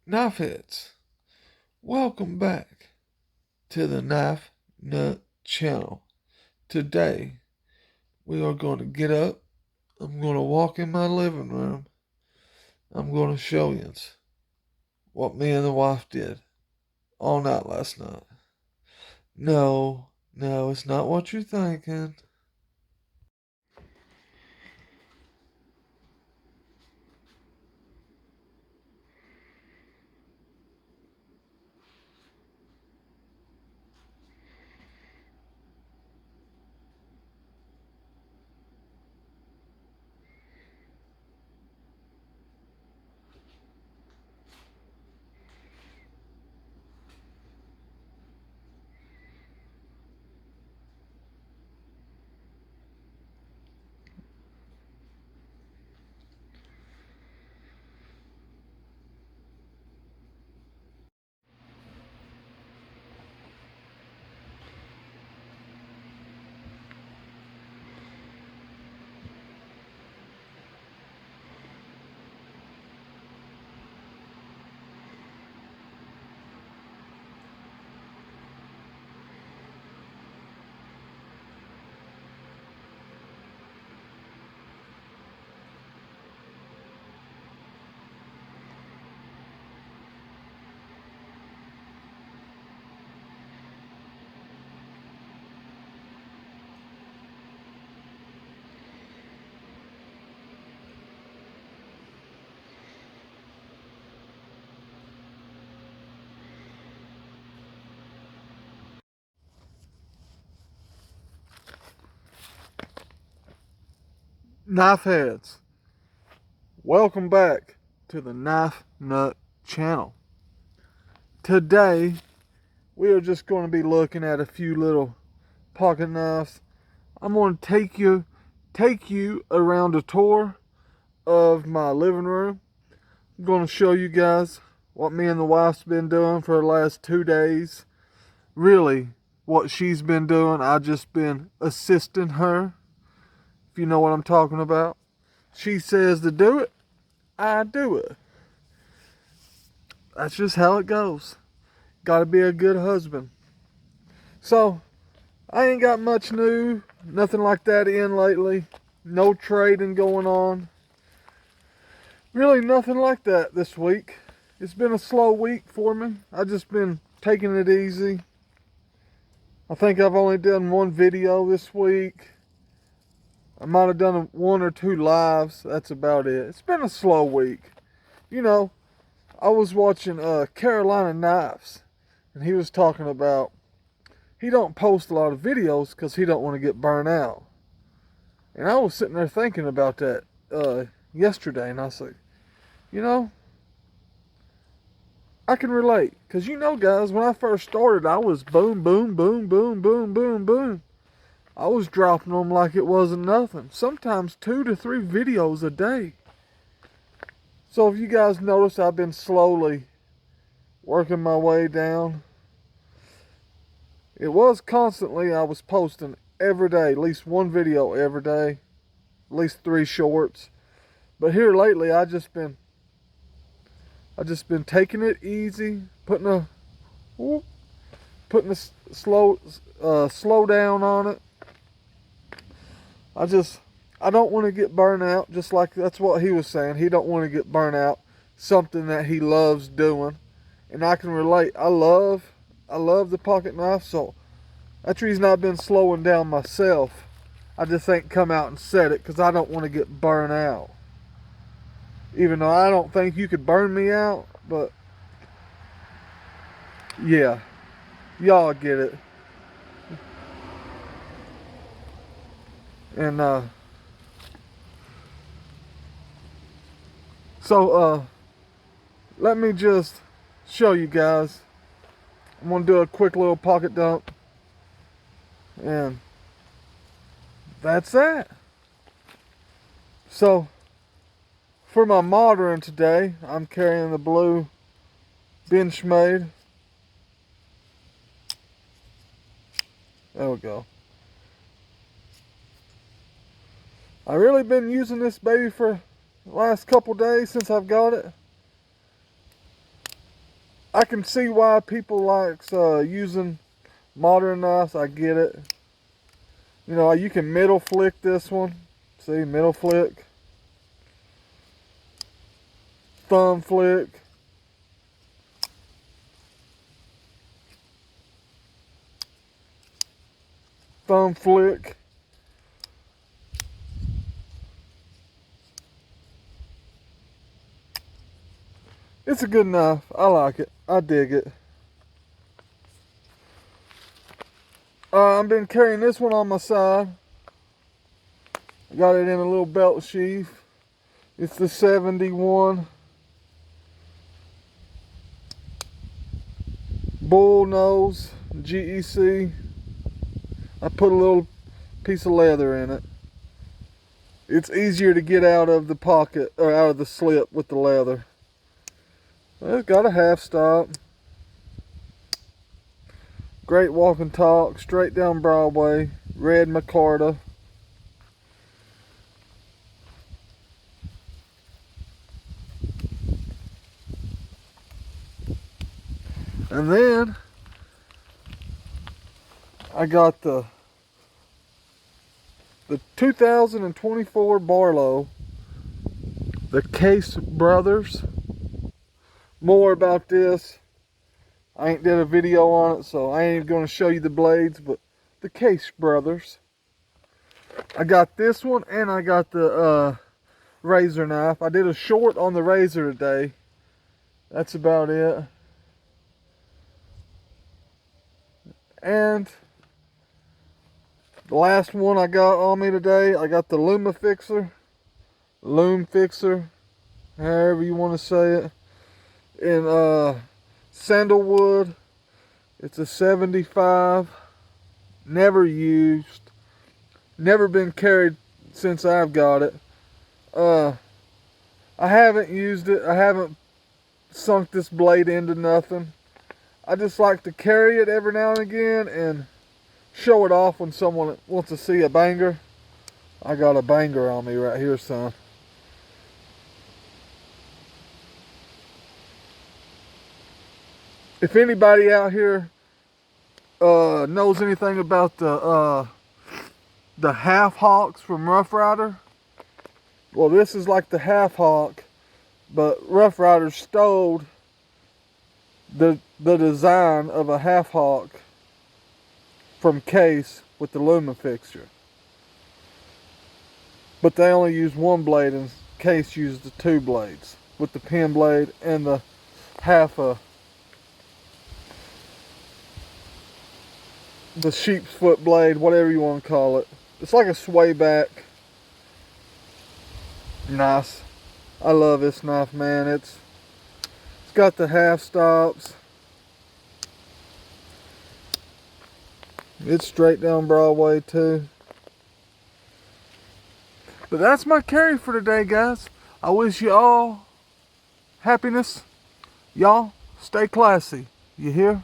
Knife heads, welcome back to the Knife Nut channel. Today we are going to get up. I'm going to walk in my living room. I'm going to show you what me and the wife did all night last night. No, it's not what you're thinking. Knife heads, welcome back to the Knife Nut channel. Today we are just going to be looking at a few little pocket knives. I'm going to take you around a tour of my living room. I'm going to show you guys what me and the wife's been doing for the last 2 days. Really, what she's been doing, I've just been assisting her, if you know what I'm talking about. She says to do it, I do it. That's just how it goes. Gotta be a good husband. So, I ain't got much new, nothing like that in lately. No trading going on. Really nothing like that this week. It's been a slow week for me. I've just been taking it easy. I think I've only done one video this week. I might have done 1 or 2 lives. That's about it. It's been a slow week. You know, I was watching Carolina Knives, and he was talking about he don't post a lot of videos because he don't want to get burnt out. And I was sitting there thinking about that yesterday, and I was like, you know, I can relate. Because you know, guys, when I first started, I was boom, boom, boom, boom, boom, boom, boom. I was dropping them like it wasn't nothing. Sometimes 2 to 3 videos a day. So if you guys notice, I've been slowly working my way down. It was constantly, I was posting every day, at least 1 video every day, at least 3 shorts. But here lately, I just been taking it easy, putting a slow down on it. I don't want to get burnt out, just like that's what he was saying. He don't want to get burnt out, something that he loves doing. And I can relate. I love the pocket knife, so that's the reason I've been slowing down myself. I just ain't come out and said it because I don't want to get burnt out. Even though I don't think you could burn me out, but yeah, y'all get it. And so let me just show you guys. I'm gonna do a quick little pocket dump, and that's that. So for my modern today, I'm carrying the blue Benchmade. There we go. I really been using this baby for the last couple days since I've got it. I can see why people likes using modern knives. I get it. You know, you can middle flick this one. See, middle flick. Thumb flick. Thumb flick. It's a good knife. I like it. I dig it. I've been carrying this one on my side. Got it in a little belt sheath. It's the 71 bull nose GEC. I put a little piece of leather in it. It's easier to get out of the pocket or out of the slip with the leather. It's got a half stop. Great walk and talk, straight down Broadway, red micarta. And then I got the 2024 Barlow, the Case Brothers. More about this, I ain't did a video on it, so I ain't going to show you the blades, but the Case Brothers. I got this one and I got the razor knife. I did a short on the razor today. That's about it. And the last one I got on me today, I got the Lume Fixer, however you want to say it, in sandalwood. It's a 75, never used, never been carried since I've got it. I haven't used it, I haven't sunk this blade into nothing. I just like to carry it every now and again and show it off when someone wants to see a banger. I got a banger on me right here, son. If anybody out here knows anything about the half hawks from Rough Rider, well, this is like the half hawk, but Rough Rider stole the design of a half hawk from Case with the Lume fixture. But they only use one blade and Case used the two blades with the pin blade and the half of the sheep's foot blade, whatever you want to call it. It's like a sway back. Nice. I love this knife, man. It's got the half stops. It's straight down Broadway too. But that's my carry for today, guys. I wish you all happiness. Y'all stay classy. You hear?